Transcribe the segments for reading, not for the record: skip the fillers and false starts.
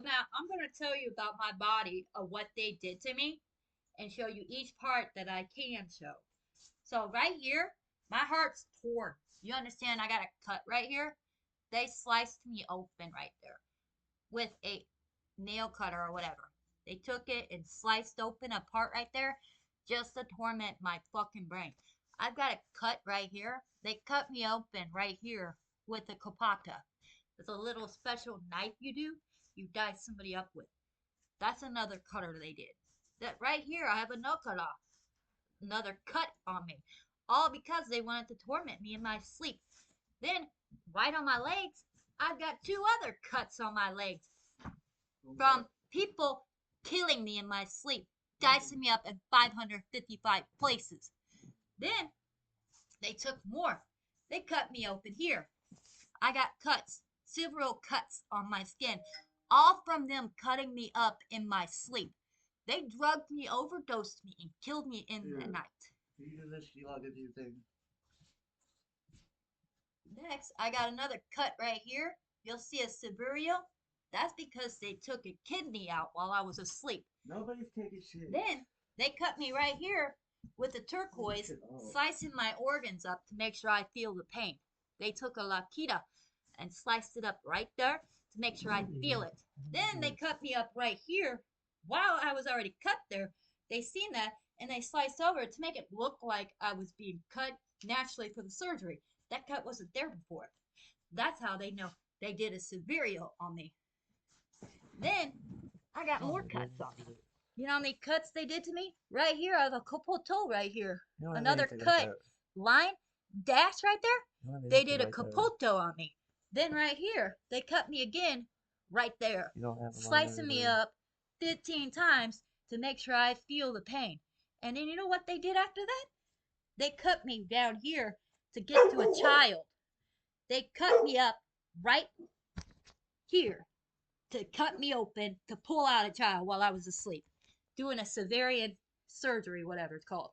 Now, I'm going to tell you about my body of what they did to me and show you each part that I can show. So, right here, my heart's torn. You understand? I got a cut right here. They sliced me open right there with a nail cutter or whatever. They took it and sliced open a part right there just to torment my fucking brain. I've got a cut right here. They cut me open right here with a copata. It's a little special knife you dice somebody up with. That's another cutter they did. That right here, I have another cut on me. All because they wanted to torment me in my sleep. Then, right on my legs, I've got two other cuts on my legs from people killing me in my sleep, dicing me up in 555 places. Then, they took more. They cut me open here. I got cuts, several cuts on my skin, all from them cutting me up in my sleep. They drugged me, overdosed me, and killed me in the night. Next, I got another cut right here. You'll see a severio. That's because they took a kidney out while I was asleep. Nobody's taking shit. Then they cut me right here with a turquoise, slicing my organs up to make sure I feel the pain. They took a laquita and sliced it up right there to make sure I feel it. Then they cut me up right here while I was already cut there. They seen that and they sliced over it to make it look like I was being cut naturally for the surgery. That cut wasn't there before. That's how they know they did a severio on me. Then I got more cuts on me. You know how many cuts they did to me? Right here, I have a couple toe right here. Another cut, line, dash right there. They did a capoto on me. Then right here, they cut me again right there, slicing me up 15 times to make sure I feel the pain. And then you know what they did after that? They cut me down here to get to a child. They cut me up right here to cut me open to pull out a child while I was asleep, doing a cesarean surgery, whatever it's called,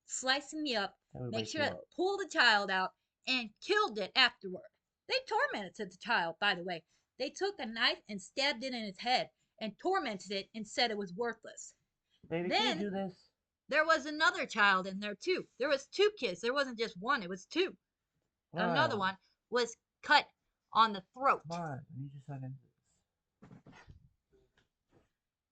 slicing me up, make sure to pull the child out, and killed it afterward. They tormented the child, by the way. They took a knife and stabbed it in its head and tormented it and said it was worthless. Baby, can you Then do this? there was another child in there too. There was two kids. There wasn't just one. It was two. Another one was cut on the throat. Come on, I need you to sign in.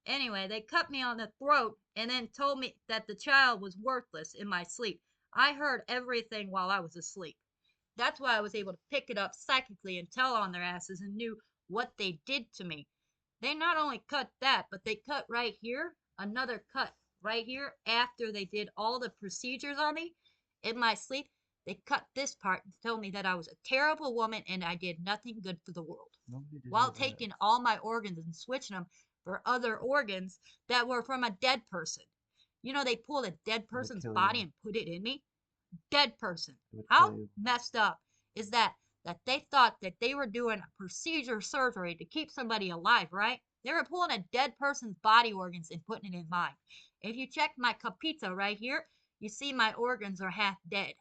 Anyway, they cut me on the throat and then told me that the child was worthless in my sleep. I heard everything while I was asleep. That's why I was able to pick it up psychically and tell on their asses and knew what they did to me. They not only cut that, but they cut right here, another cut right here after they did all the procedures on me in my sleep. They cut this part and told me that I was a terrible woman and I did nothing good for the world while taking all my organs and switching them for other organs that were from a dead person. You know, they pulled a dead person's body and put it in me. Dead person. How messed up is that? That they thought that they were doing a procedure surgery to keep somebody alive, right? They were pulling a dead person's body organs and putting it in mine. If you check my capita right here, you see my organs are half dead.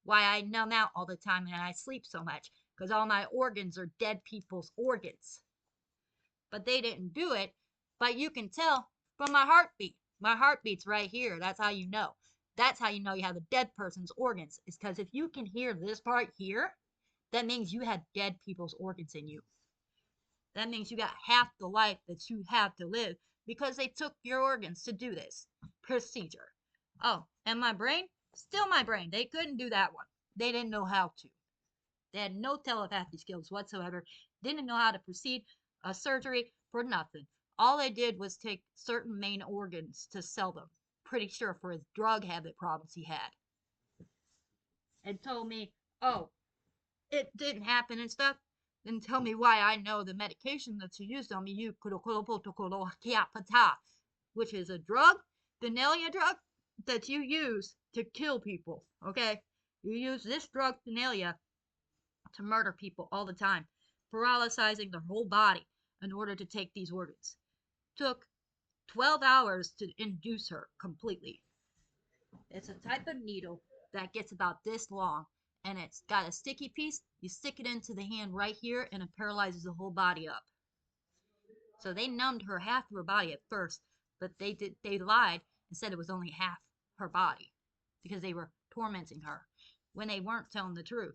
Why I numb out all the time and I sleep so much, because all my organs are dead people's organs. But they didn't do it. But you can tell from my heartbeat. My heartbeat's right here. That's how you know. That's how you know you have a dead person's organs. Is because if you can hear this part here, that means you had dead people's organs in you. That means you got half the life that you have to live because they took your organs to do this procedure. Oh, and my brain? Still my brain. They couldn't do that one. They didn't know how to. They had no telepathy skills whatsoever. Didn't know how to proceed a surgery for nothing. All they did was take certain main organs to sell them. Pretty sure for his drug habit problems he had. And told me, oh, it didn't happen and stuff. Then tell me why I know the medication that you used on me, which is a drug, vanilla drug that you use to kill people. Okay, you use this drug, vanilla, to murder people all the time, paralyzing their whole body in order to take these organs. Took 12 hours to induce her completely. It's a type of needle that gets about this long and it's got a sticky piece. You stick it into the hand right here and it paralyzes the whole body up. So they numbed her half of her body at first, but they lied and said it was only half her body because they were tormenting her when they weren't telling the truth.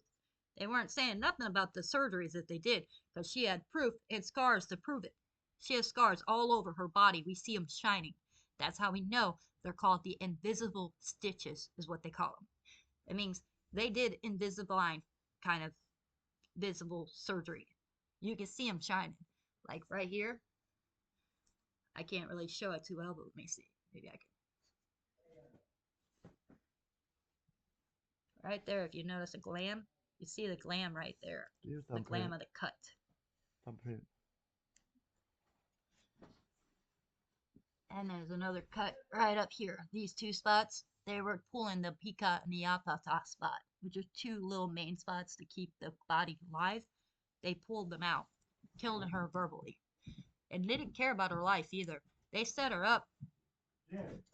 They weren't saying nothing about the surgeries that they did because she had proof and scars to prove it. She has scars all over her body. We see them shining. That's how we know they're called the invisible stitches, is what they call them. It means they did Invisalign kind of visible surgery. You can see them shining. Like right here. I can't really show it too well, but let me see. Maybe I can. Right there, if you notice a glam, you see the glam right there. Do The glam thumbprint. of the cut. Thumbprint. And there's another cut right up here. These two spots, they were pulling the pica and the apata spot, which are two little main spots to keep the body alive. They pulled them out, killing her verbally. And they didn't care about her life either. They set her up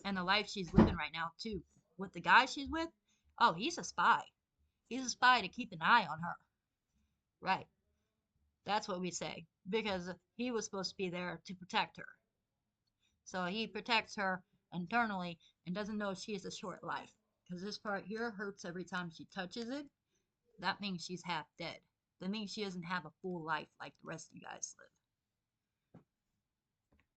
and the life she's living right now, too. With the guy she's with, oh, he's a spy. He's a spy to keep an eye on her. Right. That's what we say. Because he was supposed to be there to protect her. So he protects her internally and doesn't know she has a short life. Because this part here hurts every time she touches it. That means she's half dead. That means she doesn't have a full life like the rest of you guys live.